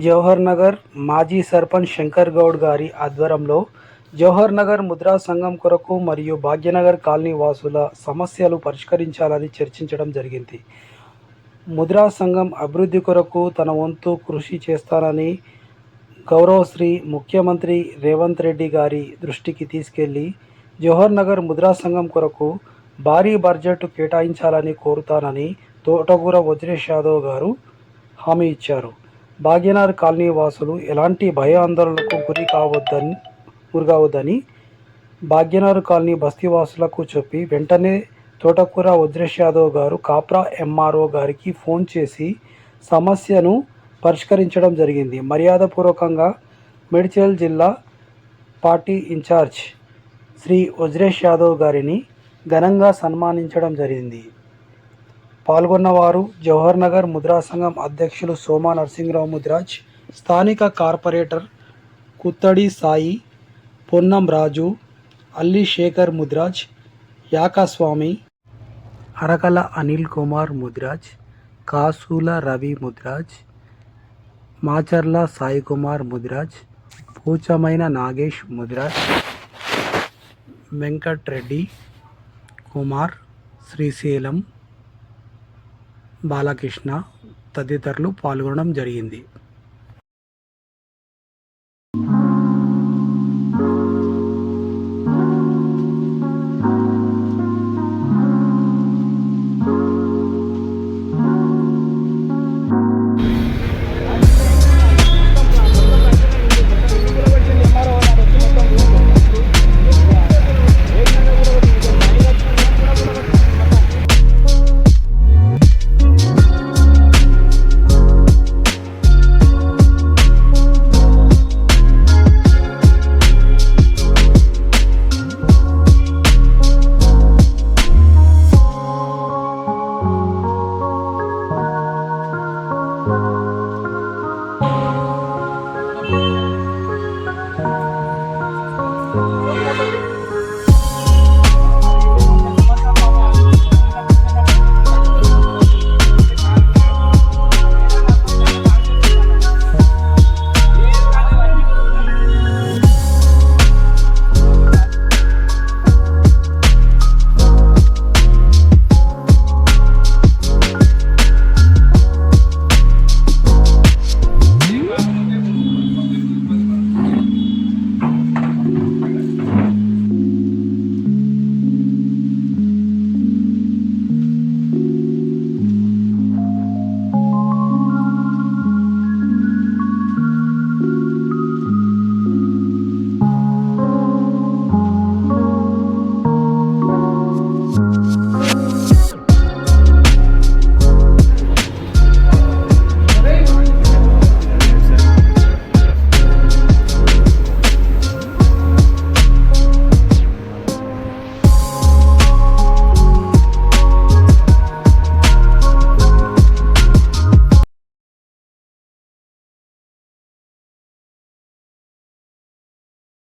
జవహర్ నగర్ మాజీ సర్పంచ్ శంకర్ గౌడ్ గారి ఆధ్వర్యంలో జవహర్ నగర్ ముద్రా సంఘం కొరకు మరియు భాగ్యనగర్ కాలనీ వాసుల సమస్యలు పరిష్కరించాలని చర్చించడం జరిగింది. ముద్రా సంఘం అభివృద్ధి కొరకు తన వంతు కృషి చేస్తానని గౌరవశ్రీ ముఖ్యమంత్రి రేవంత్ రెడ్డి గారి దృష్టికి తీసుకెళ్లి జవహర్ నగర్ ముద్రా సంఘం కొరకు భారీ బడ్జెట్ కేటాయించాలని కోరుతానని తోటకూర వజ్రేష్ యాదవ్ గారు హామీ ఇచ్చారు. భాగ్యనగర్ కాలనీ వాసులు ఎలాంటి భయాందోళనలకు గురికావద్దని భాగ్యనగర్ కాలనీ బస్తీవాసులకు చెప్పి వెంటనే తోటకూర వజ్రేష్ యాదవ్ గారు కాప్రా ఎంఆర్ఓ గారికి ఫోన్ చేసి సమస్యను పరిష్కరించడం జరిగింది. మర్యాదపూర్వకంగా మేడ్చల్ జిల్లా పార్టీ ఇన్ఛార్జ్ శ్రీ వజ్రేష్ యాదవ్ గారిని ఘనంగా సన్మానించడం జరిగింది. పాల్గొన్నవారు జవహర్ నగర్ ముద్రా సంఘం అధ్యక్షులు సోమా నరసింహరావు ముదిరాజ్, స్థానిక కార్పొరేటర్ కుత్తడి సాయి, పొన్నం రాజు, అల్లి శేఖర్ ముదిరాజ్, యాకస్వామి, అరకల అనిల్ కుమార్ ముదిరాజ్, కాసుల రవి ముదిరాజ్, మాచర్ల సాయి కుమార్ ముదిరాజ్, పూచమైన నాగేష్ ముదిరాజ్, వెంకట్రెడ్డి కుమార్, శ్రీశైలం బాలకృష్ణ తదితరులు పాల్గొనడం జరిగింది.